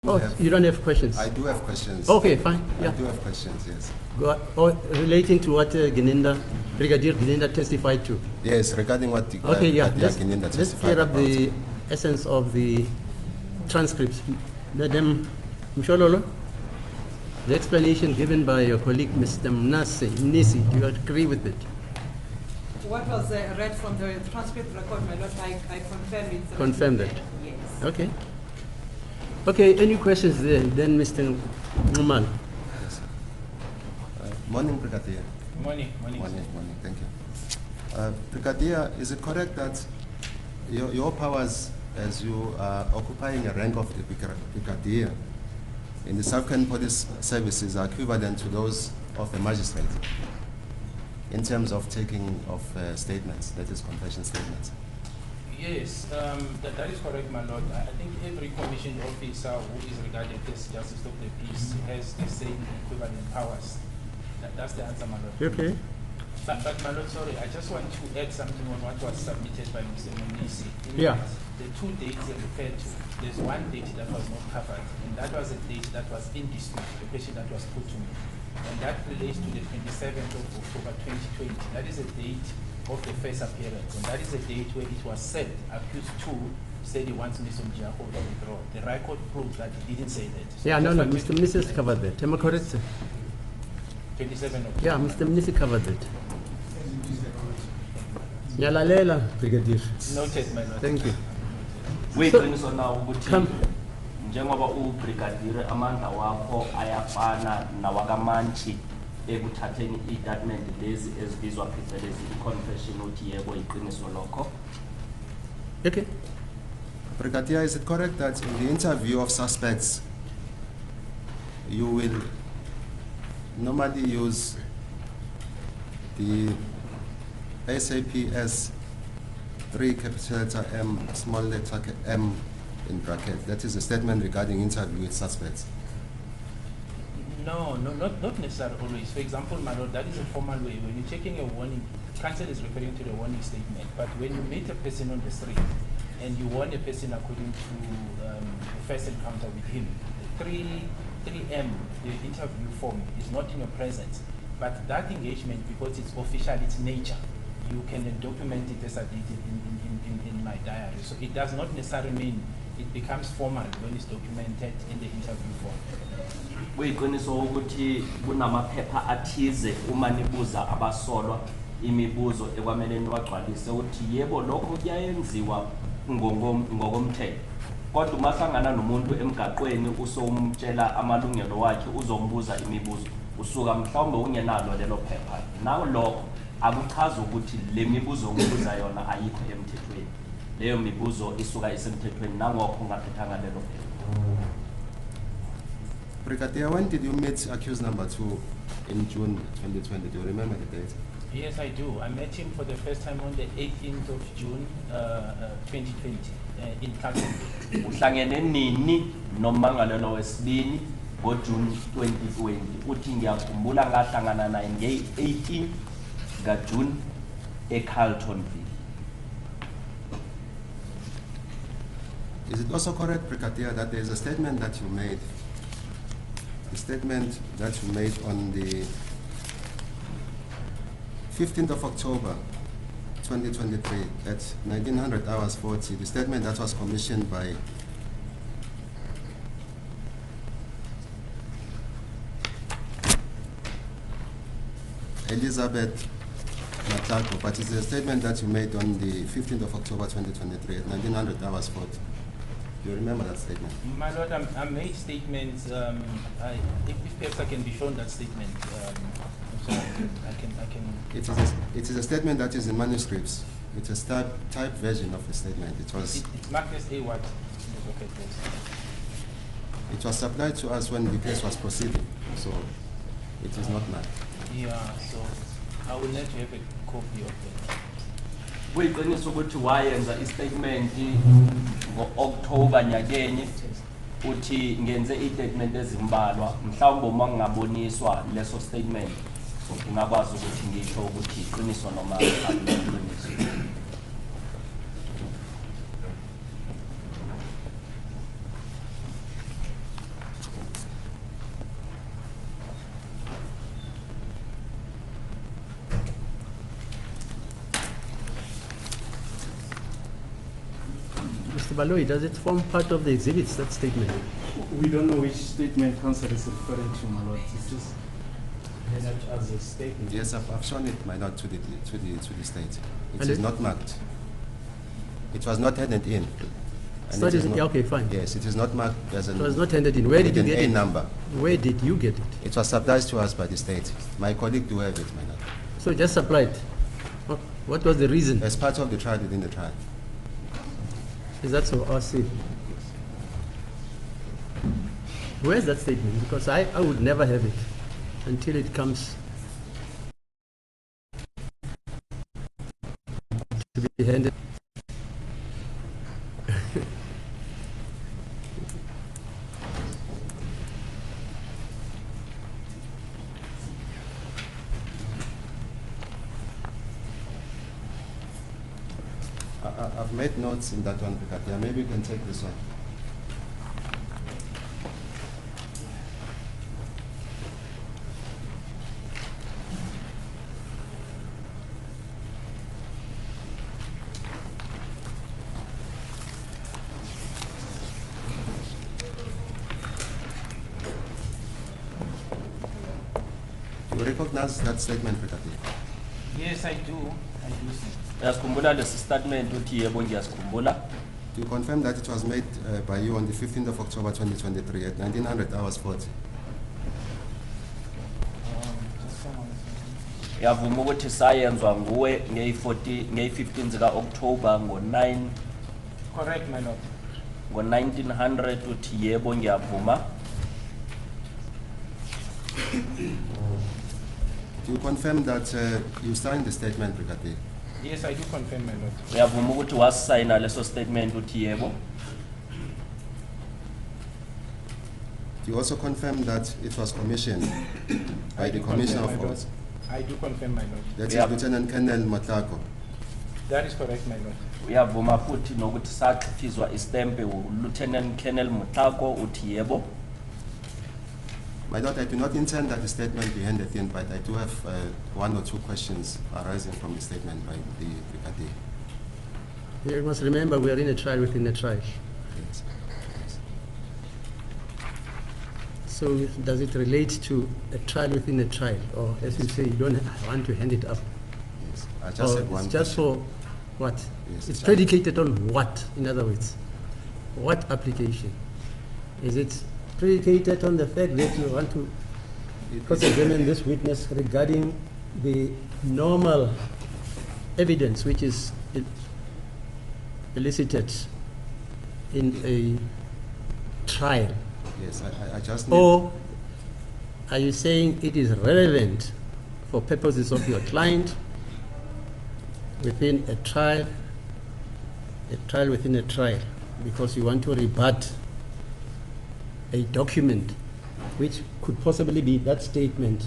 Oh, you don't have questions? I do have questions. Okay, fine. Yeah. I do have questions, yes. Go on. Oh, relating to what Brigadier Gininda testified to. Yes, regarding what the Okay, yeah. Gininda Let's testified clear up about. the essence of the transcripts. Madam Mshololo, the explanation given by your colleague, Mr. Mnisi, do you agree with it? What was read from the transcript record, my lord, I confirm it. Confirm that. Yes. Okay. Okay, any questions there? Then Mr. Nxumalo. Yes. Morning, Brigadier. Morning. Morning, thank you. Brigadier, is it correct that your powers as you are occupying a rank of the Brigadier in the Southern Police Services are equivalent to those of a magistrate in terms of taking of statements, that is confession statements? Yes, that is correct, my lord. I think every commissioned officer who is regarded as Justice of the Peace has the same equivalent powers. That's the answer, my lord. Okay. But my lord, sorry, I just want to add something on what was submitted by Mr. Mnisi. Yeah. The two dates they referred to, there's one date that was not covered, and that was a date that was in dispute, the question that was put to me. And that relates to the 27th of October 2020. That is a date of the first appearance, and that is a date where it was said, accused 2 said he wants Mr. Mjiaho to withdraw. The record proves that he didn't say that. So Yeah, no, Mr. Mnisi covered that. Am I correct, sir? 27 of Yeah, Mr. Mnisi covered that. Yalalela, Brigadier. Noted, my lord. Thank you. Weyiqiniso na ukuthi Come. njengoba ubrigadier amandla wakho ayafana nawakamantshi ekuthatheni istatement lezi ezibizwa phecelezi i-confession uthi yebo iqiniso lokho. Okay. Brigadier, is it correct that in the interview of suspects, you will normally use the SAPS 3 capital letter M, small letter M in bracket? That is a statement regarding interview with suspects. No, not necessarily always. For example, my lord, that is a formal way. When you're taking a warning, counsel is referring to the warning statement. But when you meet a person on the street and you warn a person according to the first encounter with him, the 3M, the interview form, is not in your presence. But that engagement, because it's official, it's nature, you can document it as I did in my diary. So it does not necessarily mean it becomes formal when it's documented in the interview form. Weyiqiniso ukuthi kunamaphepha athize uma nibuza abasolwa imibuzo ekwamele niwagcwalise uthi yebo lokho kuyayenziwa ngokomthetho. Kodwa uma hlangana nomuntu emgaqweni usomtshela amalungelo wakhe uzombuza imibuzo usuka mhlawumbe ungenalo lelo phepha. Nawo lokho akuchaza ukuthi le mibuzo ngokubuza yona ayikho emthethweni. Leyo mibuzo isuka isemthethweni nangokho ungaphethanga lelo phepha. Brigadier, when did you meet accused number 2 in June 2020? Do you remember the date? Yes, I do. I met him for the first time on the 18th of June 2020 in Kalkon. Uhlangene nini nomangalelo wesibini ngoJune 2020 uthi ngiyakhumbula ngahlangana naye nge-18 kaJune eCarltonville. Is it also correct, Brigadier, that there is a statement that you made? The statement that you made on the 15th of October 2023 at 1900 hours 40, the statement that was commissioned by Elizabeth Matako, but it's a statement that you made on the 15th of October 2023 at 1900 hours 40. Do you remember that statement? My lord, I made statements. If perhaps I can be shown that statement, I'm sorry, I can. It is a statement that is in manuscripts. It's a typed version of the statement. It's marked as A what? Okay, please. It was supplied to us when the case was proceeding, so it is not mine. Yeah, so I will let you have a copy of that. Weyiqiniso ukuthi wayenza istatement ngo-October nyakenye uthi ngenze istatement ezimbalwa mhlawumbe uma ngingaboniswa leso statement ngingakwazi ukuthi ngisho ukuthi iqiniso noma akuyiqiniso. Baloyi, does it form part of the exhibits, that statement? We don't know which statement counsel is referring to, my lord. It's just headed as a statement. Yes, I've shown it, my lord, to the state. It And is it- not marked. It was not handed in. And So it it is is, not- yeah, okay, fine. Yes, it is not marked as an It was not handed in. Where did you with an get A it? number. Where did you get it? It was supplied to us by the state. My colleague do have it, my lord. So just supplied. What was the reason? As part of the trial within the trial. Is that so? I see. Where's that statement? Because I would never have it until it comes to be handed. I've made notes in that one, Brigadier. Maybe you can take this one. Do you recognize that statement, Brigadier? Yes, I do. I do see. Yasikhumbula lesi statement uthi yebo ngiyasikhumbula. Do you confirm that it was made by you on the 15th of October 2023 at 1900 hours 40? Just someone. Yavuma ukuthi sayenzwa nguwe ngeyi-15 zika-October ngo-9 Correct, my lord. ngo-1900 uthi yebo ngiyavuma. Do you confirm that you signed the statement, Brigadier? Yes, I do confirm, my lord. Uyavuma ukuthi wasayina leso statement uthi yebo. Do you also confirm that it was commissioned by I the do Commissioner confirm, of my lord. Force? I do confirm, my lord. That is Yeah. Lieutenant Colonel Motlako. That is correct, my lord. Uyavuma futhi nokuthi saxhithizwa istempe uLieutenant Colonel Mutlako uthi yebo. My lord, I do not intend that the statement be handed in, but I do have one or two questions arising from the statement by the Brigadier. You must remember we are in a trial within a trial. Yes. So does it relate to a trial within a trial? Or as you say, you don't want to hand it up? Yes. I just Or have one it's just question. for what? Yes, It's just- predicated on what, in other words? What application? Is it predicated on the fact that you want to cross-examine this witness regarding the normal evidence which is elicited in a trial? Yes, I just need... Or are you saying it is relevant for purposes of your client within a trial within a trial, because you want to rebut a document which could possibly be that statement,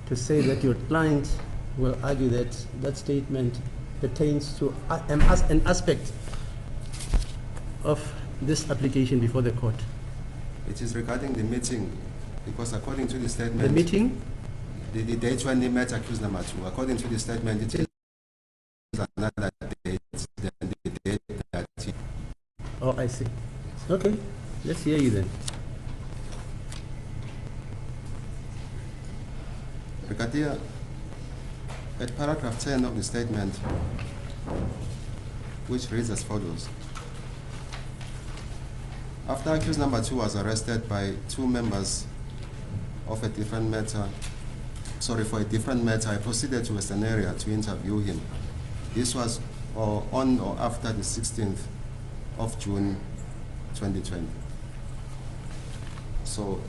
to say that your client will argue that that statement pertains to an aspect of this application before the court? It is regarding the meeting, because according to the statement... The meeting? The date when they met accused number 2, according to the statement, it is another date than the date that he... Oh, I see. Okay, let's hear you then. Brigadier, at paragraph 10 of the statement, which reads as follows: after accused number 2 was arrested by 2 members of a different matter, for a different matter, I proceeded to Western area to interview him. This was on or after the 16th of June 2020. So,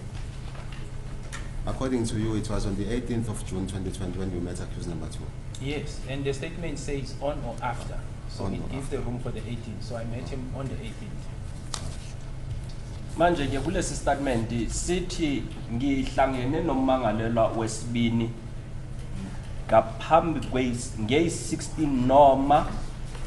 according to you, it was on the 18th of June 2020 when you met accused number 2. Yes, and the statement says on or after. So On it or gives the room for the 18th. So I met him on the 18th. Manje ke kulesi statement sithi ngihlangene nommangalelwa wesibini ngaphambi ngeyi-16 noma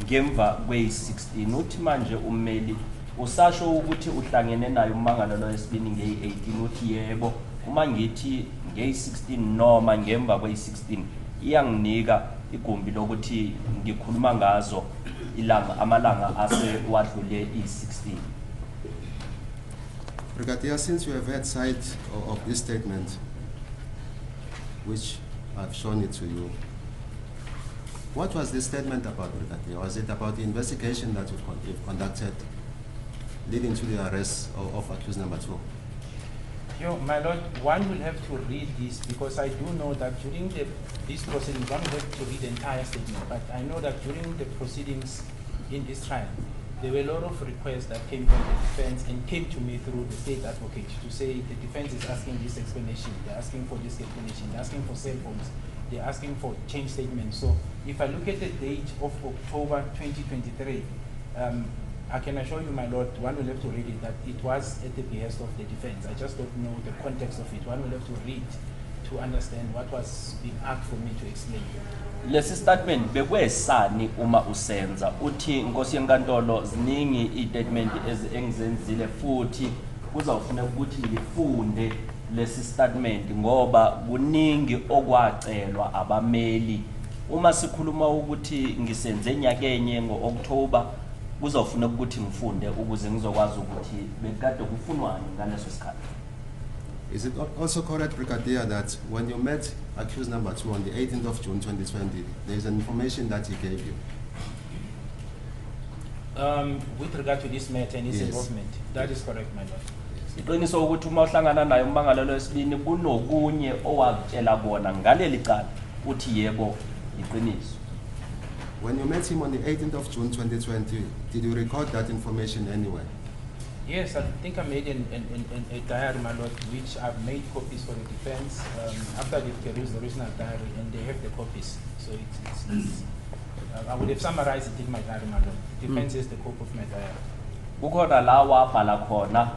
ngemva kweyi-16. Uthi manje ummeli usasho ukuthi uhlangene naye ummangalelwa wesibini ngeyi-18 uthi yebo. Uma ngithi ngeyi-16 noma ngemva kweyi-16 iyanginika igumbi lokuthi ngikhuluma ngazo amalanga asewadlule i-16. Brigadier, since you have had sight of this statement, which I've shown it to you, what was this statement about, Brigadier? Was it about the investigation that you've conducted leading to the arrest of accused number 2? My Lord, one will have to read this because I do know that during these proceedings, one will have to read the entire statement. But I know that during the proceedings in this trial, there were a lot of requests that came from the defense and came to me through the state advocate to say the defense is asking this explanation, they're asking for this explanation, they're asking for cell phones, they're asking for change statements. So if I look at the date of October 2023, I can assure you, my Lord, one will have to read it, that it was at the behest of the defense. I just don't know the context of it. One will have to read to understand what was being asked for me to explain. Lesi statement bekwesani uma usenza uthi Nkosi yenkantolo ziningi i-statement engizenzile futhi kuzawufuneka ukuthi ngifunde lesi statement ngoba kuningi okwacelwa abameli. Uma sikhuluma ukuthi ngisenze nyakenye ngo-October kuzawufuneka ukuthi ngifunde ukuze ngizokwazi ukuthi bekade kufunwani ngaleso sikhathi. Is it also correct, Brigadier, that when you met accused number 2 on the 18th of June 2020, there is an information that he gave you? With regard to this matter and its Yes. involvement, that is correct, my Lord. Iqiniso ukuthi uma uhlangana naye ummangalelo wesibini kunokunye owakutshela bona ngaleli cala uthi yebo iqiniso. When you met him on the 18th of June 2020, did you record that information anywhere? Yes, I think I made a diary, my Lord, which I've made copies for the defense after they've produced the original diary, and they have the copies. So it's I would have summarized it in my diary, my Lord. Defense is the copy of my diary. Kukhona la wabhala khona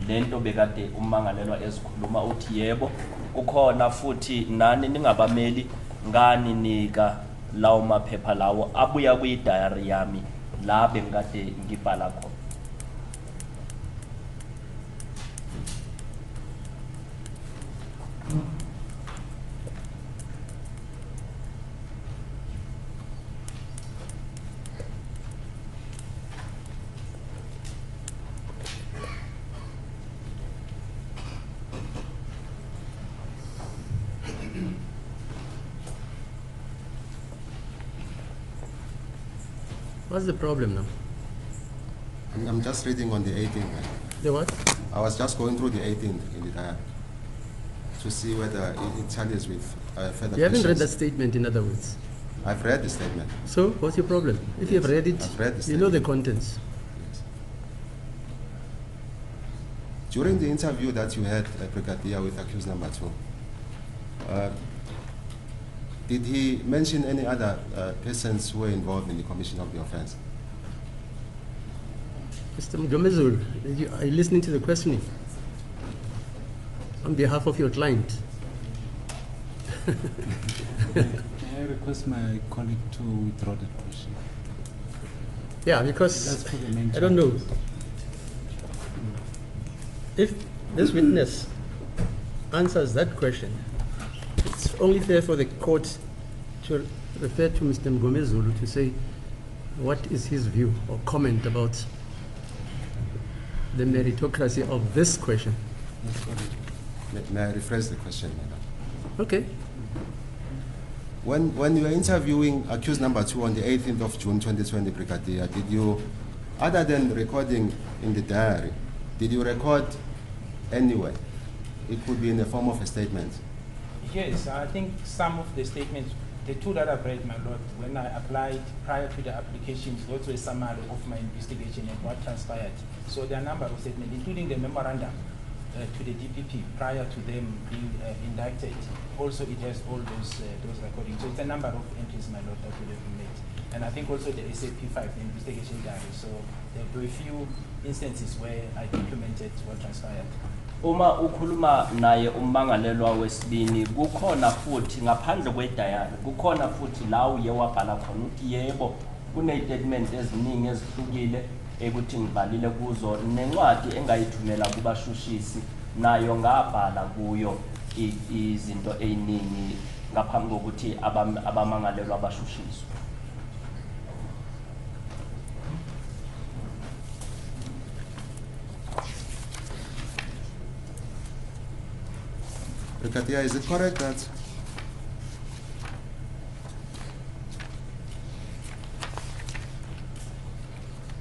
lento bekade ummangalelwa ezikhuluma uthi yebo kukhona futhi nani ningabameli ngani nika lawo maphepha lawo abuya kwi-diary yami la bengikade ngibhala khona. What's the problem now? I'm just reading on the 18th. The what? I was just going through the 18th in the diary to see whether it tallies with further You haven't read that questions. statement, in other words. I've read the statement. So, what's your problem? If you've read it, I've read the you know the statement. contents. Yes. During the interview that you had, Brigadier, with accused number 2, did he mention any other persons who were involved in the commission of the offense? Mr. Ngemibuzo, are you listening to the questioning? On behalf of your client. May I request my colleague to withdraw the question? Yeah, because That's for the main I don't know. charge. If this witness answers that question, it's only fair for the court to refer to Mr. Ngemibuzo to say what is his view or comment about the meritocracy of this question. That's correct. May I rephrase the question, madam? Okay. When you were interviewing accused number 2 on the 18th of June 2020, Brigadier, did you, other than recording in the diary, did you record anywhere? It could be in the form of a statement. Yes, I think some of the statements, the two that I've read, my Lord, when I applied prior to the applications, those were a summary of my investigation and what transpired. So there are a number of statements, including the memorandum to the DPP prior to them being indicted. Also, it has all those recordings. So it's a number of entries, my Lord, that would have been made. And I think also the SAP5, the investigation diary. So there were a few instances where I documented what transpired. Uma ukhuluma naye ummangalelwa wesibini kukhona futhi ngaphandle kwedayari kukhona futhi la uye wabhala khona uthi yebo kune-statement eziningi ezihlukile ekuthi ngibhalile kuzo nencwadi engayithumela kubashushisi nayo ngabhala kuyo izinto ey'ningi ngaphambi kokuthi abamangalelwa abashushiswe. Brigadier, is it correct that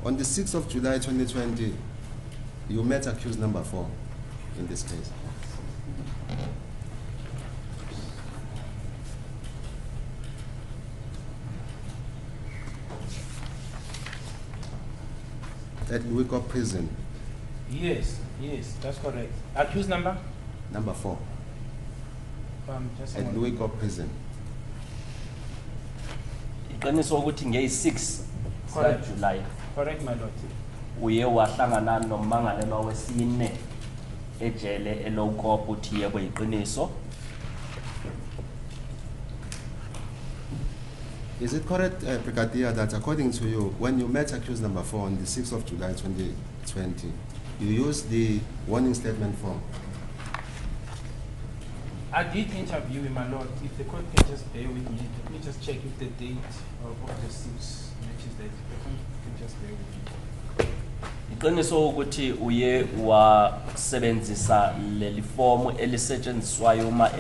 on the 6th of July 2020, you met accused number 4 in this case? At Luiko prison, Yes, that's correct. Accused number? number 4, Just a at moment. Luiko prison. Iqiniso ukuthi ngeyi-6 Correct. July Correct, my lord. uye wahlangana nommangalelwa wesine ejele eLowkop uthi yebo iqiniso. Is it correct, Brigadier, that according to you, when you met accused number 4 on the 6th of July 2020, you used the warning statement form? I did interview him, my lord. If the court can just bear with me, let me just check if the date of the 6 matches that. The court can just bear with me. Iqiniso ukuthi uye wasebenzisa leli form elisetshenziswayo uma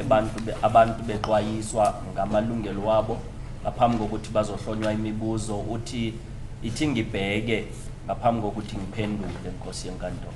abantu bexwayiswa ngamalungelo wabo ngaphambi kokuthi bazohlonywa imibuzo uthi ithi ngibheke ngaphambi kokuthi ngiphendule Nkosi yenkantolo.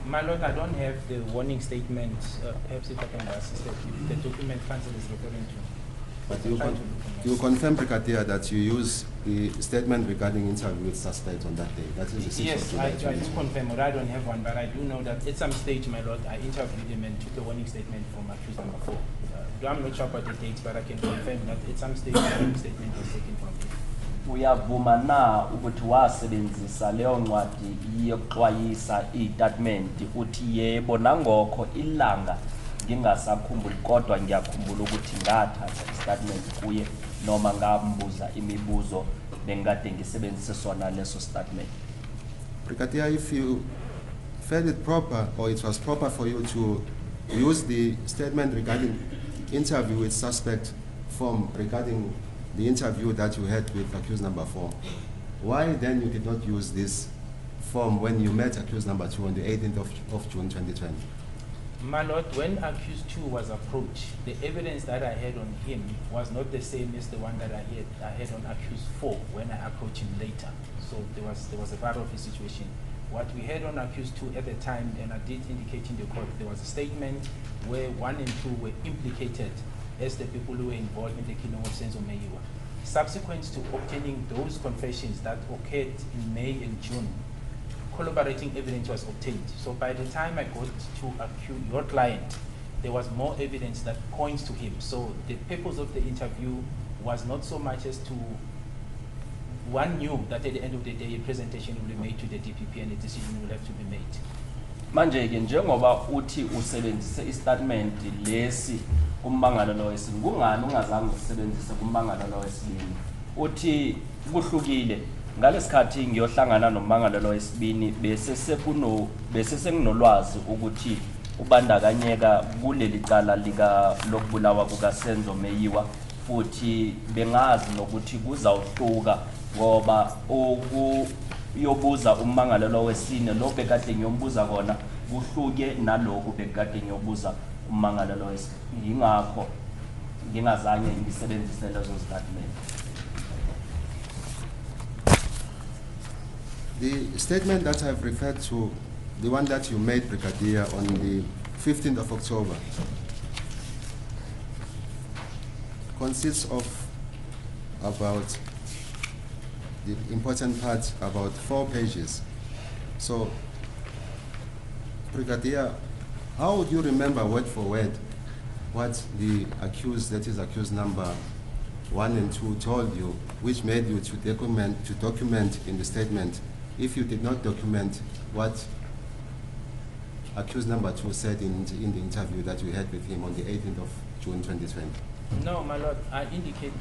My lord, I don't have the warning statement. Perhaps if I can assist it, if the document counsel is referring to. But I'm trying to look at you my- confirm, Brigadier, that you use the statement regarding interview with suspect on that day. That is the 6th of Yes, July I do 2020. confirm, or I don't have one, but I do know that at some stage, my lord, I interviewed him and took a warning statement from accused number 4. I'm not sure about the dates, but I can confirm that at some stage, a warning statement was taken from him. Uyavuma na ukuthi wasebenzisa leyo ncwadi yokuxwayisa istatement uthi yebo nangokho ilanga ngingasakhumbuli kodwa ngiyakhumbula ukuthi ngathatha istatement kuye noma ngambuza imibuzo bengikade ngisebenzise sona leso statement. Brigadier, if you felt it proper or it was proper for you to use the statement regarding interview with suspect form regarding the interview that you had with accused number 4, why then you did not use this form when you met accused number 2 on the 18th of June 2020? My lord, when accused 2 was approached, the evidence that I had on him was not the same as the one that I had on accused 4 when I approached him later. So there was a variety of situation. What we had on accused 2 at the time, and I did indicate in the court, there was a statement where 1 and 2 were implicated as the people who were involved in the killing of Senzo Meyiwa. Subsequent to obtaining those confessions that occurred in May and June, corroborating evidence was obtained. So by the time I got to accuse your client, there was more evidence that points to him. So the purpose of the interview was not so much as to, one knew that at the end of the day, a presentation will be made to the DPP and a decision will have to be made. Manje ke njengoba uthi usebenzise istatement lesi kummangalelo wesibili kungani ungazange usebenzise kummangalelo wesibili uthi kuhlukile ngalesikhathi ngiyohlangana nommangalelo wesibili bese senginolwazi ukuthi ubandakanyeka kuleli cala lika lokubulawa kuka Senzo Meyiwa futhi bengazi nokuthi kuzawuhluka ngoba yobuza ummangalelo wesine lo bekade ngiyombuza kona kuhluke naloku bekade ngiyobuza ummangalelo wesine ingakho ngingazange ngisebenzise lezo statement. The statement that I've referred to, the one that you made, Brigadier, on the 15th of October, consists of about the important part, about 4 pages. So, Brigadier, how would you remember word for word what the accused, that is accused number 1 and 2 told you, which made you to document in the statement, if you did not document what accused number 2 said in the interview that you had with him on the 18th of June 2020? No, my lord, I indicated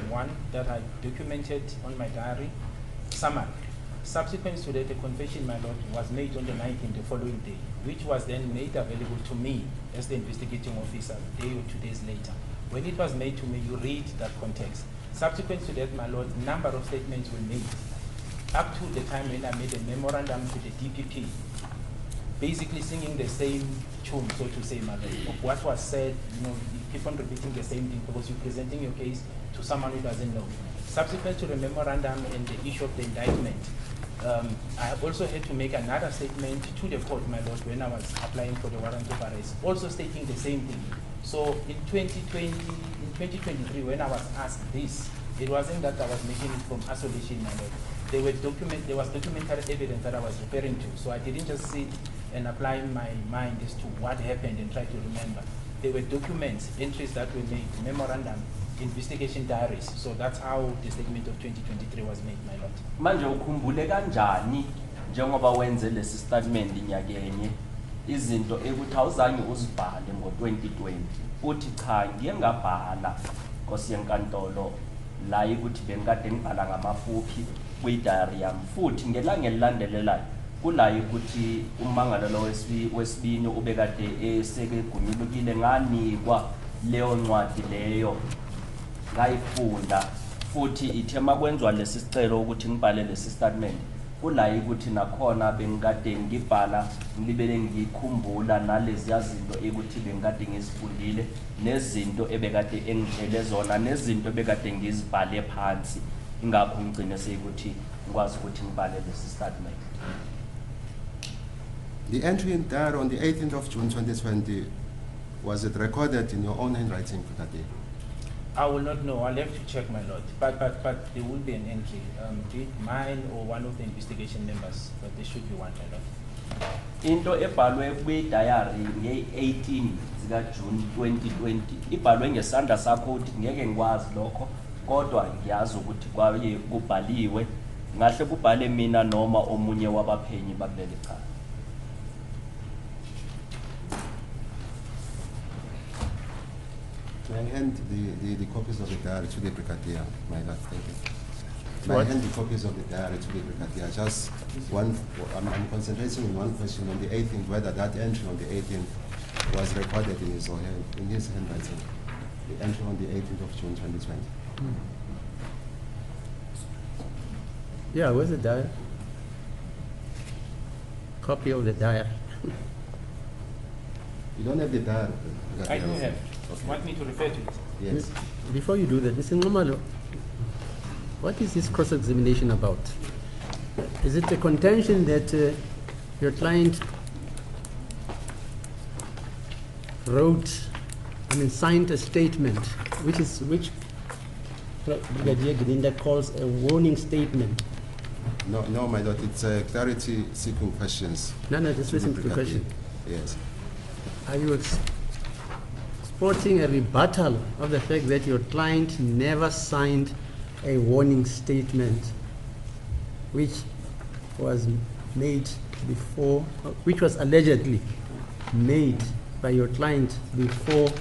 one that I documented on my diary, summary. Subsequent to that, a confession, my lord, was made on the 19th, the following day, which was then made available to me as the investigating officer a day or 2 days later. When it was made to me, you read that context. Subsequent to that, my lord, number of statements were made. Up to the time when I made a memorandum to the DPP, basically singing the same tune, so to say, my lord. What was said, you keep on repeating the same thing because you're presenting your case to someone who doesn't know. Subsequent to the memorandum and the issue of the indictment, I also had to make another statement to the court, my lord, when I was applying for the warrant of arrest, also stating the same thing. So in 2023, when I was asked this, it wasn't that I was making it from isolation, my lord. There was documentary evidence that I was referring to. So I didn't just sit and apply my mind as to what happened and try to remember. There were documents, entries that were made, memorandum, investigation diaries. So that's how the statement of 2023 was made, my lord. Manje ukhumbule kanjani njengoba wenze lesi statement inyakenye izinto ekuthi awuzange uzibhale ngo-2020 uthi cha ngiye ngabhala Nkosi yenkantolo la ukuthi bengikade ngibhala ngamafuphi kwi-diary yami futhi ngelanga elilandelayo kula ukuthi ummangalelo wesibini ubekade esekegunyulukile nganikwa leyo ncwadi leyo ngayifunda futhi ithema kwenzwa lesi sicelo ukuthi ngibhale lesi statement kula ukuthi nakhona bengikade ngibhala ngilibele ngikhumbula nalezi zinto ukuthi bengikade ngizifundile nezinto ebekade engitshele zona nezinto ebekade ngizibhale phansi ingakho ngigcine sekuthi ngikwazi ukuthi ngibhale lesi statement. The entry in there on the 18th of June 2020, was it recorded in your own handwriting, Brigadier? I will not know. I'll have to check, my lord. But there will be an entry, be it mine or one of the investigation members. But there should be one, my lord. Into ebhalwe kwi-diary nge-18 zika June 2020 ibhalwe ngesandla sakho uthi ngeke ngikwazi lokho kodwa ngiyazi ukuthi kwaye kubhaliwe ngahle kubhale mina noma omunye wabaphenyi bakuleli cala. May I hand the copies of the diary to the Brigadier, my lord? Thank you. May I hand the copies of the diary to the Brigadier? Just one, I'm concentrating on one question on the 18th, whether that entry on the 18th was recorded in his handwriting. The entry on the 18th of June 2020. Yeah, where's the diary? Copy of the diary. You don't have the diary? I do have. Okay. Want me to refer to it? Yes. Before you do that, Mr. Nxumalo, what is this cross-examination about? Is it a contention that your client signed a statement, which Brigadier Gidinda calls a warning statement? No, my lord, it's clarity-seeking questions. No, just listen to the question. Yes. Are you sporting a rebuttal of the fact that your client never signed a warning statement which was made before, which was allegedly made by your client before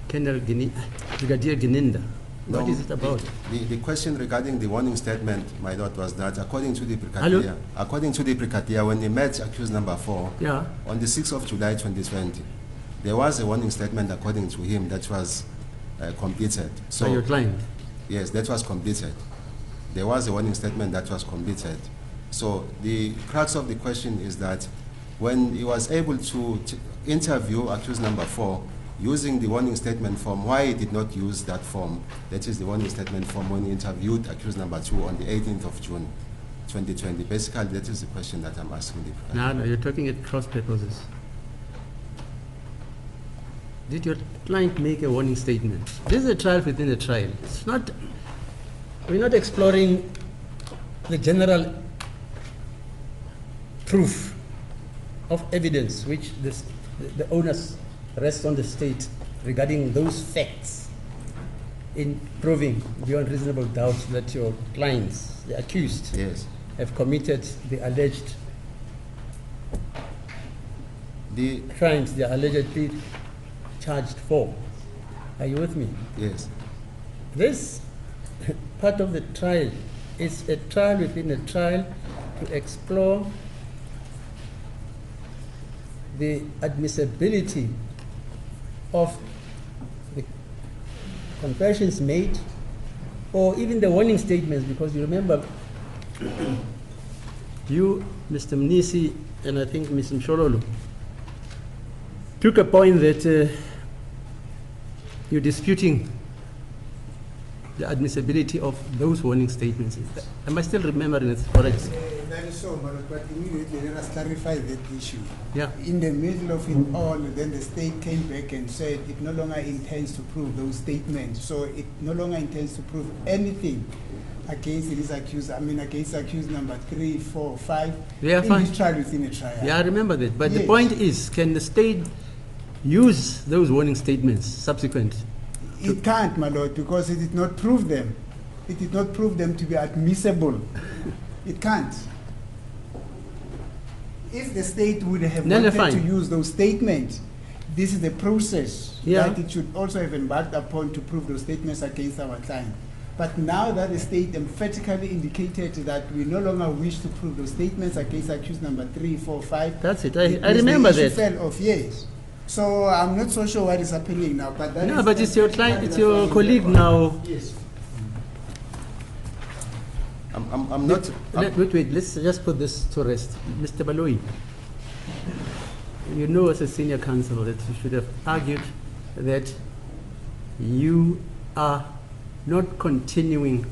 Brigadier Gidinda? What is it about? The question regarding the warning statement, my lord, was that according to the Brigadier, when they met accused number 4, Yeah. on the 6th of July 2020, there was a warning statement according to him that was completed. So By your client? Yes, that was completed. There was a warning statement that was completed. So the crux of the question is that when he was able to interview accused number 4 using the warning statement form, why he did not use that form, that is the warning statement form, when he interviewed accused number 2 on the 18th of June 2020. Basically, that is the question that I'm asking the No, you're talking at cross purposes. Did your client make a warning statement? This is a trial within a trial. It's not, we're not exploring the general proof of evidence which the onus rests on the state regarding those facts. in proving beyond reasonable doubt that your clients, the accused, Yes. have committed the alleged The, crimes they are allegedly charged for. Are you with me? yes. This part of the trial is a trial within a trial to explore the admissibility of the confessions made or even the warning statements, because you remember you, Mr. Mnisi, and I think Mr. Nxumalo took a point that you're disputing the admissibility of those warning statements. Am I still remembering it correct? That is so, but immediately let us clarify that issue. Yeah. In the middle of it all, then the state came back and said it no longer intends to prove those statements. So it no longer intends to prove anything against this accused. I mean, against accused number 3, 4, 5. Yeah, in fine. this trial within a trial. Yeah, I remember that. But the Yes. point is, can the state use those warning statements subsequent? It can't, my lord, because it did not prove them. It did not prove them to be admissible. It can't. If the state would have No, no, wanted fine. to use those statements, this is the process Yeah. that it should also have embarked upon to prove those statements against our client. But now that the state emphatically indicated that we no longer wish to prove those statements against accused number 3, 4, 5. That's it. the- I remember the issue that. fell off, yes. So I'm not so sure what is happening now, but that No, is but it's your emphatically client, it's that's your what colleague happened. now. Yes. I'm not. Wait, let's just put this to rest. Mr. Baloyi, you know as a senior counsel that you should have argued that you are not continuing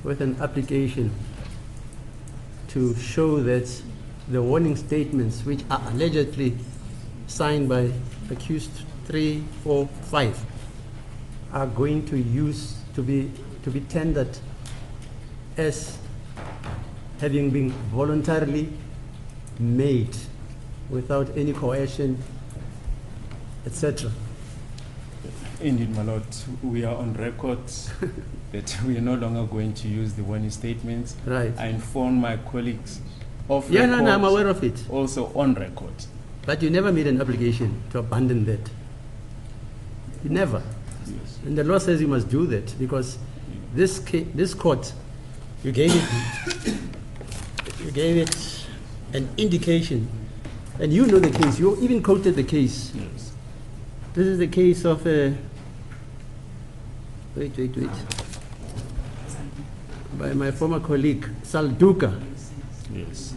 with an application to show that the warning statements, which are allegedly signed by accused 3, 4, 5, are going to be tendered as having been voluntarily made without any coercion, etc. Indeed, my lord, we are on record that we are no longer going to use the warning statements. Right. I informed my colleagues of Yeah, record, no, I'm aware of it. also on record. But you never made an application to abandon that. You never. Yes. And the law says you must do that because this court, you gave it an indication, and you know the case. You even quoted the case. Yes. This is the case of by my former colleague Salduka, Yes.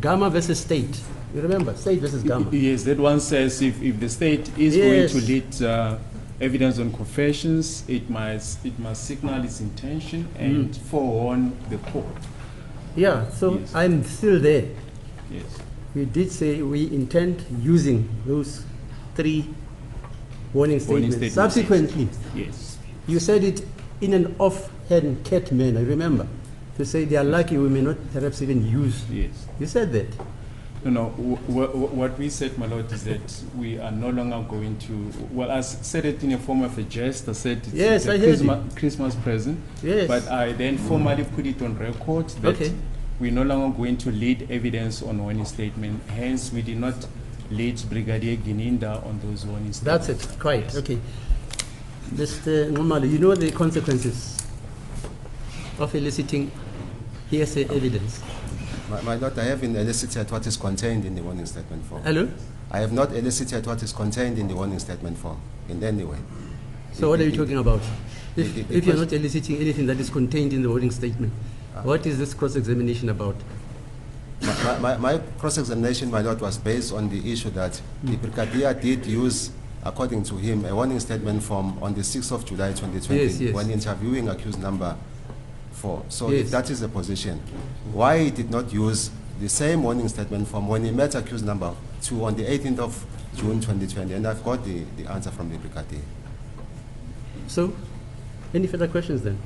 Gamma versus State. You remember, State versus Gamma. Yes, that one says if the state is Yes. going to lead evidence on confessions, it must signal its intention and forewarn the court. Yeah, so Yes. I'm still there. Yes. We did say we intend using those 3 warning statements. statements. Subsequently, Yes. you said it in an offhand cat manner, remember? To say they are lucky we may not perhaps even use. Yes. You said that. No, what we said, my lord, is that we are no longer going to, well, I said it in a form of a jest. I said it's, Yes, it's I a heard you. Christmas present. Yes. But I then formally put it on record that Okay. we're no longer going to lead evidence on warning statement. Hence, we did not lead Brigadier Gininda on those warning statements. That's it, quite. Okay. Mr. Nxumalo, you know the consequences of eliciting hearsay evidence. My lord, I haven't elicited what is contained in the warning statement form. Hello? I have not elicited what is contained in the warning statement form in any way. So what are you talking about? the If you're not eliciting anything that is contained in the warning statement, what is this cross-examination about? My cross-examination, my lord, was based on the issue that the brigadier did use, according to him, a warning statement form on the 6th of July 2020 Yes, yes. when interviewing accused number 4. So Yes. if that is the position, why he did not use the same warning statement form when he met accused number 2 on the 18th of June 2020? And I've got the answer from the brigadier. So, any further questions then?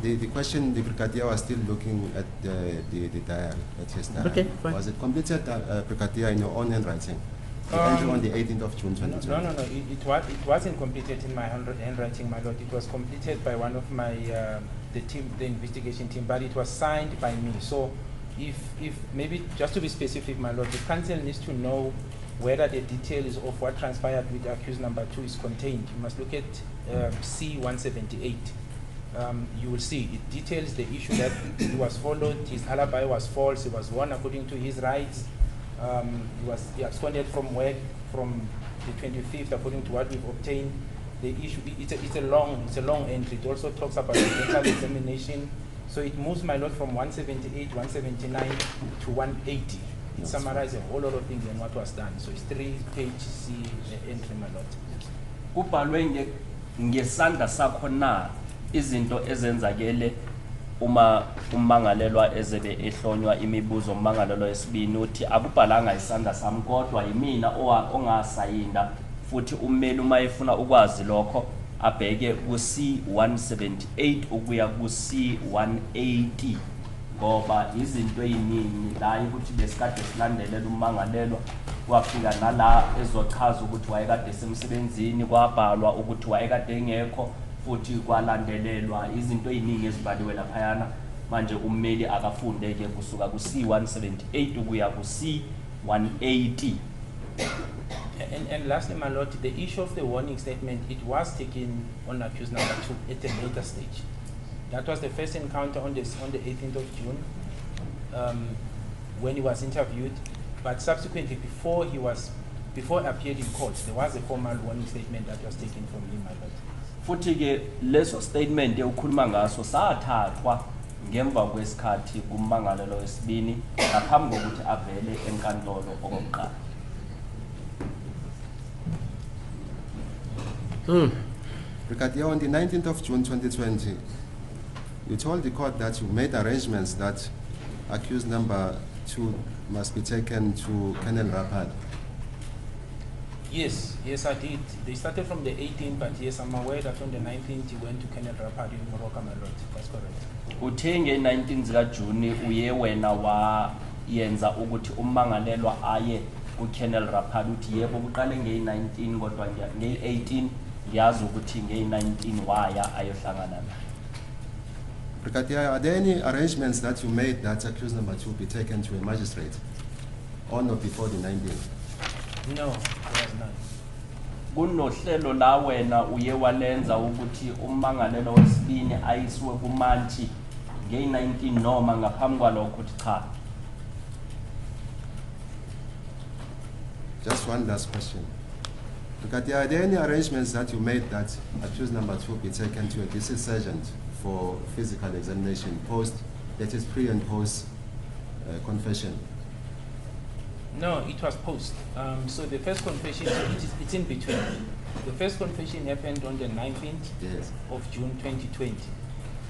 The question, the brigadier was still looking at the diary, at his diary. Okay, fine. Was it completed, brigadier, in your own handwriting? The entry on the 18th of June 2020. No. It wasn't completed in my handwriting, my lord. It was completed by one of my the investigation team, but it was signed by me. So, if maybe just to be specific, my lord, the council needs to know whether the details of what transpired with accused number 2 is contained. You must look at C-178. You will see it details the issue that he was followed, his alibi was false, he was warned according to his rights. He absconded from work from the 25th according to what we've obtained. The issue, it's a long entry. It also talks about the dental examination. So it moves, my lord, from 178, 179 to 180. It summarizes a whole lot of things and what was done. So it's 3-page C entry, my lord. Kubhalwe ngesandla sakho na izinto ezenzakele uma ummangalelwa ezebe ehlonywa imibuzo ummangalelwa esibini uthi akubhalanga isandla sami kodwa yimina ongasayinda futhi ummeli uma efuna ukwazi lokho abheke ku C178 ukuya ku C180 ngoba izinto eziningi la ukuthi besikade silandelela ummangalelwa kwafika nala ezochaza ukuthi wayekade semsebenzini kwabhalwa ukuthi wayekade engekho futhi kwalandelelwa izinto eziningi ezibhaliwe laphayana manje ummeli akafundeke kusuka ku C178 ukuya ku C180. And lastly, my lord, the issue of the warning statement, it was taken on accused number 2 at a later stage. That was the first encounter on the 18th of June when he was interviewed. But subsequently, before he appeared in court, there was a formal warning statement that was taken from him, my lord. Futhi ke leso statement ukhuluma ngaso sathathwa ngemva kwesikhathi kummangalelo wesibini ngaphambi kokuthi avele enkantolo okokuqala. Brigadier, on the 19th of June 2020, you told the court that you made arrangements that accused number 2 must be taken to Colonel Ratha. Yes, I did. They started from the 18th, but yes, I'm aware that on the 19th he went to Colonel Ratha in Morocco, my lord. That's correct. Uthenge 19 zika June uye wena wa yenza ukuthi ummangalelwa aye ku Colonel Ratha uthi yebo kuqale nge-19 kodwa nge-18 ngiyazi ukuthi nge-19 waya ayohlangana naye. Brigadier, are there any arrangements that you made that accused number 2 be taken to a magistrate on or before the 19th? No, there was none. Kunohlelo la wena uye walenza ukuthi ummangalelo wesibini ayiswe kumanthi nge-19 noma ngaphambi kwalokho uthi cha. Just one last question. Brigadier, are there any arrangements that you made that accused number 2 be taken to a district sergeant for physical examination that is pre and post confession? No, it was post. So the first confession, it's in between. The first confession happened on the 19th of June 2020.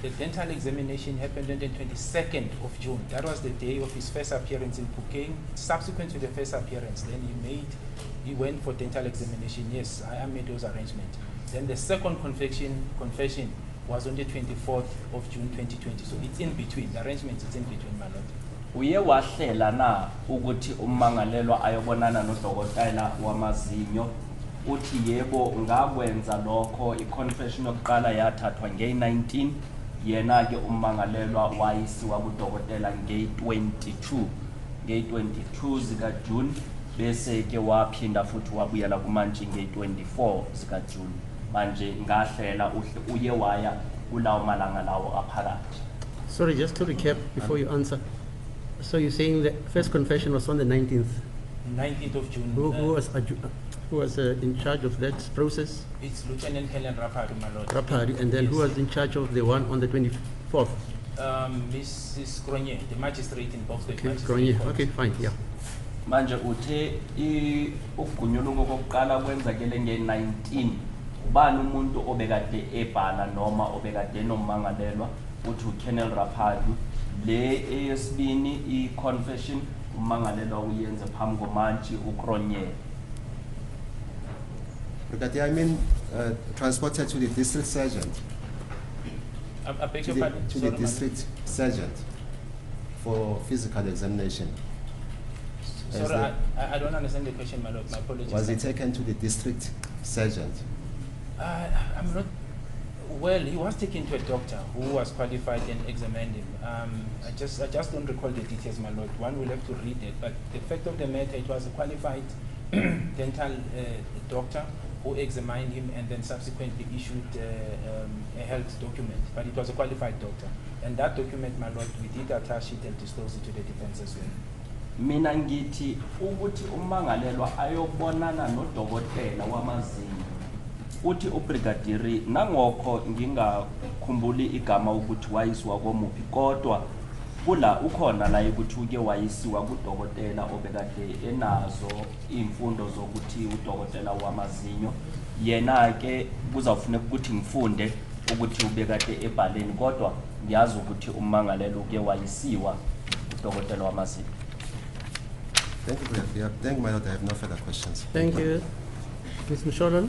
The dental examination happened on the 22nd of June. That was the day of his first appearance in Phuket. Subsequent to the first appearance, then he went for dental examination. Yes, I made those arrangements. Then the second confession was on the 24th of June 2020. So it's in between. The arrangement is in between, my lord. Uye wahlela na ukuthi ummangalelwa ayobonana nodokotela wamazinyo uthi yebo ngakwenza lokho i-confession yokuqala yathathwa nge-19 yena ke ummangalelwa wayisiwa kudokotela nge-22 zika June bese ke waphinda futhi wabuyela kumantshi nge-24 zika June manje ngahlela uye waya kulawo malanga lawo aphakathi. Sorry, just to recap before you answer. So you're saying the first confession was on the 19th? 19th of June. Who was in charge of that process? It's Lieutenant Colonel Rapari, my lord. Rapari, and then who was in charge of the one on the 24th? Mrs. Cronje, the magistrate in Boxburg. Okay, Cronje. Okay, fine, yeah. Manje uthe ukugunyulunga kokuqala kwenzakele nge-19 ubani umuntu obekade ebhala noma obekade nommangalelwa uthi uKolonel Rapari le eyesibini i-confession ummangalelwa uyenze phambi komantshi uCronje. Brigadier, I mean transported to the district sergeant. I beg your pardon? To the district sergeant for physical examination. Sorry, the- I don't understand the question, my lord. My apologies. Was he taken to the district sergeant? I'm not. Well, he was taken to a doctor who was qualified and examined him. I just don't recall the details, my lord. One will have to read it. But the fact of the matter, it was a qualified dental doctor who examined him and then subsequently issued a health document. But it was a qualified doctor. And that document, my lord, we did attach it and disclose it to the defense as well. Mina ngithi ukuthi ummangalelwa ayobonana nodokotela wamazinyo. Uthi ubrigadiri nangokho ngingakhumbuli igama ukuthi wayisiwa komuphi kodwa kula ukhona la ukuthi uke wayisiwa kudokotela obekade enazo imfundo zokuthi udokotela wamazinyo. Yena ke kuzawufuneka ukuthi ngifunde ukuthi ubekade ebhaleni kodwa ngiyazi ukuthi ummangalelwa uke wayisiwa kudokotela wamazinyo. Thank you, Brigadier. Thank you, my lord. I have no further questions. Thank you. Ms. Mshololo?